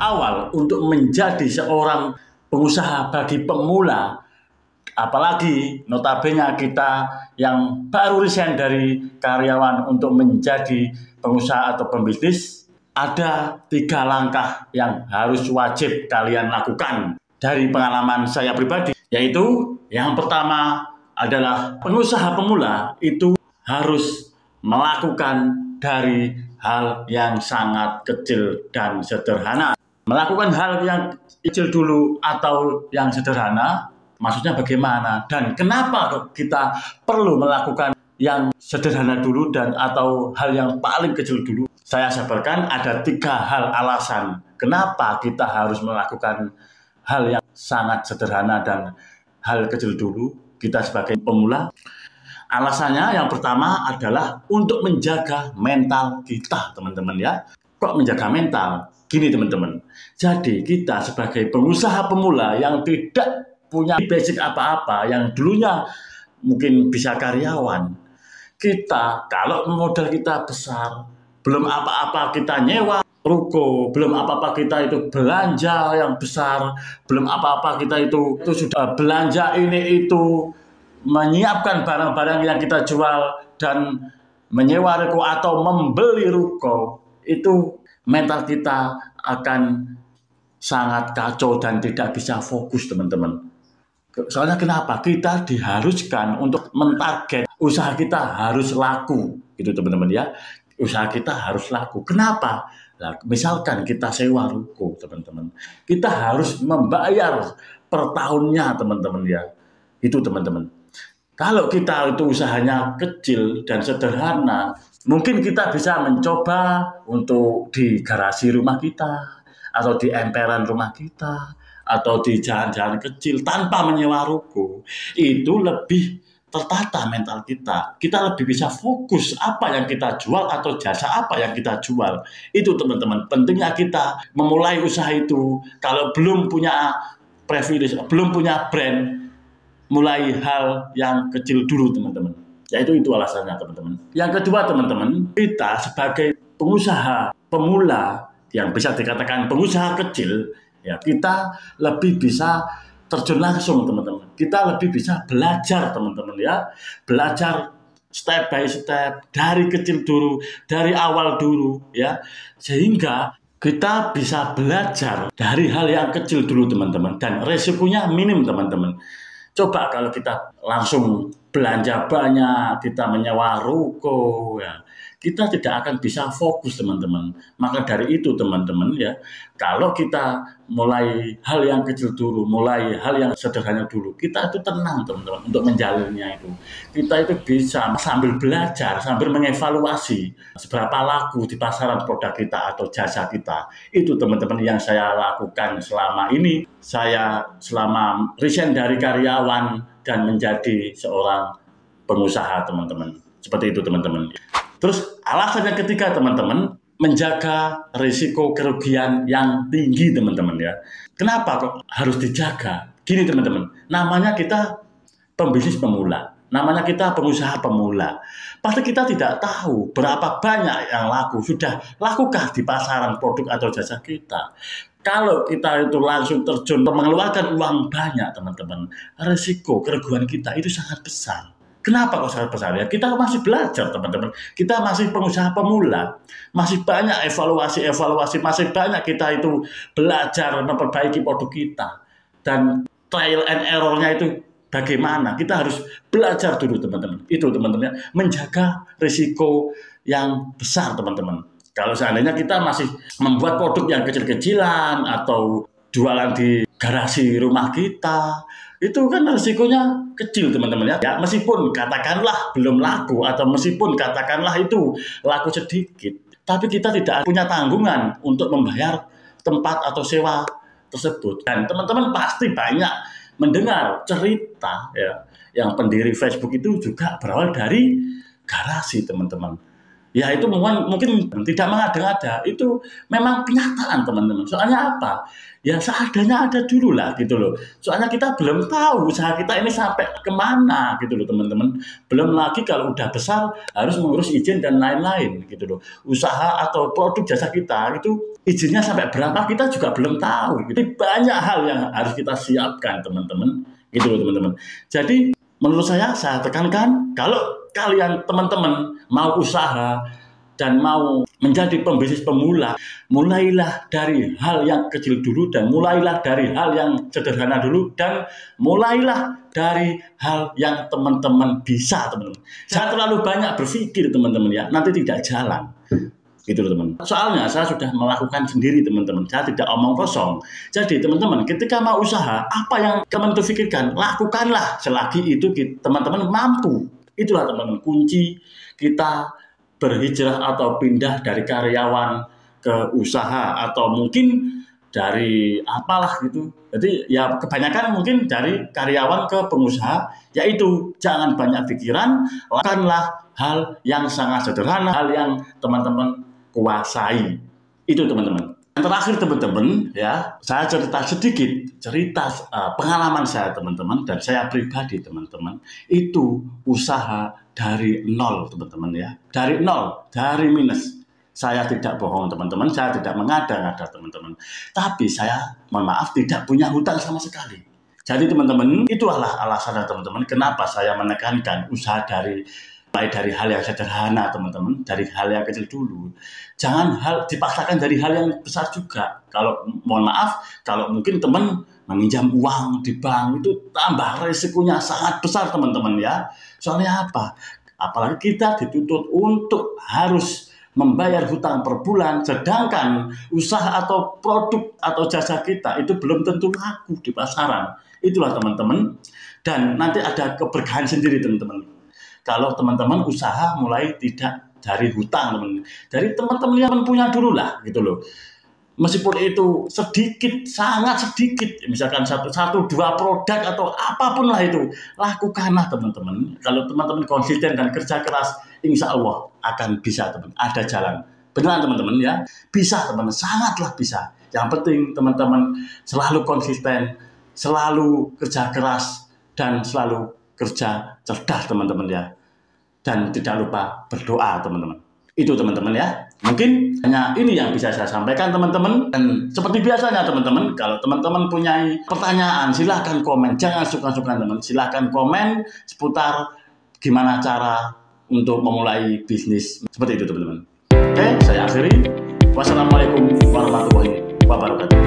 awal untuk menjadi seorang pengusaha bagi pemula, apalagi notabene kita yang baru resign dari karyawan untuk menjadi pengusaha atau pembisnis, ada 3 langkah yang harus wajib kalian lakukan dari pengalaman saya pribadi, yaitu yang pertama adalah pengusaha pemula itu harus melakukan dari hal yang sangat kecil dan sederhana. Melakukan hal yang kecil dulu atau yang sederhana, maksudnya bagaimana dan kenapa kita perlu melakukan yang sederhana dulu dan atau hal yang paling kecil dulu. Saya sabarkan ada 3 hal alasan kenapa kita harus melakukan hal yang sangat sederhana dan hal kecil dulu kita sebagai pemula. Alasannya yang pertama adalah untuk menjaga mental kita, teman-teman ya. Kok menjaga mental? Gini teman-teman, jadi kita sebagai pengusaha pemula yang tidak punya basic apa-apa, yang dulunya mungkin bisa karyawan, kita kalau modal kita besar, belum apa-apa kita nyewa ruko, belum apa-apa kita itu belanja yang besar, belum apa-apa kita itu sudah belanja ini itu, menyiapkan barang-barang yang kita jual dan menyewa ruko atau membeli ruko, itu mental kita akan sangat kacau dan tidak bisa fokus teman-teman. Soalnya kenapa? Kita diharuskan untuk mentarget usaha kita harus laku gitu teman-teman ya. Usaha kita harus laku. Kenapa? Nah, misalkan kita sewa ruko teman-teman, kita harus membayar per tahunnya teman-teman ya. Itu teman-teman. Kalau kita itu usahanya kecil dan sederhana, mungkin kita bisa mencoba untuk di garasi rumah kita, atau di emperan rumah kita, atau di jalan-jalan kecil tanpa menyewa ruko. Itu lebih tertata mental kita. Kita lebih bisa fokus apa yang kita jual atau jasa apa yang kita jual. Itu teman-teman, pentingnya kita memulai usaha itu. Kalau belum punya privilege, belum punya brand, mulai hal yang kecil dulu teman-teman. Yaitu itu alasannya teman-teman. Yang kedua teman-teman, kita sebagai pengusaha pemula yang bisa dikatakan pengusaha kecil, ya kita lebih bisa terjun langsung teman-teman. Kita lebih bisa belajar teman-teman ya. Belajar step by step, dari kecil dulu, dari awal dulu ya. Sehingga kita bisa belajar dari hal yang kecil dulu teman-teman. Dan resikonya minim teman-teman. Coba kalau kita langsung belanja banyak, kita menyewa ruko, ya, kita tidak akan bisa fokus teman-teman. Maka dari itu teman-teman ya, kalau kita mulai hal yang kecil dulu, mulai hal yang sederhana dulu, kita itu tenang teman-teman untuk menjalannya itu. Kita itu bisa sambil belajar, sambil mengevaluasi seberapa laku di pasaran produk kita atau jasa kita. Itu teman-teman yang saya lakukan selama ini. Saya selama resign dari karyawan dan menjadi seorang pengusaha teman-teman. Seperti itu teman-teman. Terus alasan yang ketiga teman-teman, menjaga risiko kerugian yang tinggi teman-teman ya. Kenapa kok harus dijaga? Gini teman-teman, namanya kita pembisnis pemula, namanya kita pengusaha pemula. Pasti kita tidak tahu berapa banyak yang laku, sudah lakukah di pasaran produk atau jasa kita. Kalau kita itu langsung terjun mengeluarkan uang banyak teman-teman, risiko kerugian kita itu sangat besar. Kenapa kok sangat besar ya? Kita masih belajar teman-teman. Kita masih pengusaha pemula. Masih banyak evaluasi, masih banyak kita itu belajar memperbaiki produk kita. Dan trial and error-nya itu bagaimana? Kita harus belajar dulu teman-teman. Itu teman-teman ya, menjaga risiko yang besar teman-teman. Kalau seandainya kita masih membuat produk yang kecil-kecilan atau jualan di garasi rumah kita, itu kan risikonya kecil teman-teman ya. Ya meskipun katakanlah belum laku atau meskipun katakanlah itu laku sedikit, tapi kita tidak punya tanggungan untuk membayar tempat atau sewa tersebut. Dan teman-teman pasti banyak mendengar cerita ya, yang pendiri Facebook itu juga berawal dari garasi teman-teman. Ya itu mungkin tidak mengada-ngada, itu memang kenyataan teman-teman. Soalnya apa? Ya seadanya ada dulu lah gitu loh. Soalnya kita belum tahu usaha kita ini sampai kemana gitu loh teman-teman. Belum lagi kalau udah besar harus mengurus izin dan lain-lain gitu loh. Usaha atau produk jasa kita itu izinnya sampai berapa kita juga belum tahu. Jadi banyak hal yang harus kita siapkan teman-teman gitu loh teman-teman. Jadi menurut saya tekankan kalau kalian teman-teman mau usaha dan mau menjadi pembisnis pemula, mulailah dari hal yang kecil dulu dan mulailah dari hal yang sederhana dulu dan mulailah dari hal yang teman-teman bisa teman-teman. Jangan terlalu banyak berpikir teman-teman ya, nanti tidak jalan. Gitu loh teman. Soalnya saya sudah melakukan sendiri teman-teman. Saya tidak omong kosong. Jadi teman-teman, ketika mau usaha, apa yang teman-teman pikirkan, lakukanlah selagi itu teman-teman mampu. Itulah teman-teman kunci kita berhijrah atau pindah dari karyawan ke usaha atau mungkin dari apalah gitu. Jadi ya kebanyakan mungkin dari karyawan ke pengusaha, yaitu jangan banyak pikiran, lakukanlah hal yang sangat sederhana, hal yang teman-teman kuasai. Itu teman-teman. Yang terakhir teman-teman ya, saya cerita pengalaman saya teman-teman dan saya pribadi teman-teman, itu usaha dari nol teman-teman ya, dari nol, dari minus. Saya tidak bohong teman-teman, saya tidak mengada-ngada teman-teman, tapi saya mohon maaf tidak punya hutang sama sekali. Jadi teman-teman, itulah alasannya teman-teman kenapa saya menekankan usaha mulai dari hal yang sederhana teman-teman, dari hal yang kecil dulu. Jangan dipaksakan dari hal yang besar juga. Kalau mohon maaf, kalau mungkin teman meminjam uang di bank itu tambah risikonya sangat besar teman-teman ya. Soalnya apa? Apalagi kita dituntut untuk harus membayar hutang per bulan, sedangkan usaha atau produk atau jasa kita itu belum tentu laku di pasaran. Itulah teman-teman. Dan nanti ada keberkahan sendiri teman-teman. Kalau teman-teman usaha mulai tidak dari hutang teman-teman, dari teman-teman yang punya dulu lah gitu loh. Meskipun itu sedikit, sangat sedikit, misalkan satu dua produk atau apapun lah itu, lakukanlah teman-teman. Kalau teman-teman konsisten dan kerja keras, insya Allah akan bisa teman. Ada jalan. Beneran teman-teman ya, bisa teman-teman, sangatlah bisa. Yang penting teman-teman selalu konsisten, selalu kerja keras dan selalu kerja cerdas teman-teman ya, dan tidak lupa berdoa teman-teman. Itu teman-teman ya, mungkin hanya ini yang bisa saya sampaikan teman-teman. Dan seperti biasanya teman-teman, kalau teman-teman punya pertanyaan silahkan komen, jangan suka-suka teman, silahkan komen seputar gimana cara untuk memulai bisnis seperti itu teman-teman. Oke, saya akhiri. Wassalamualaikum warahmatullahi wabarakatuh.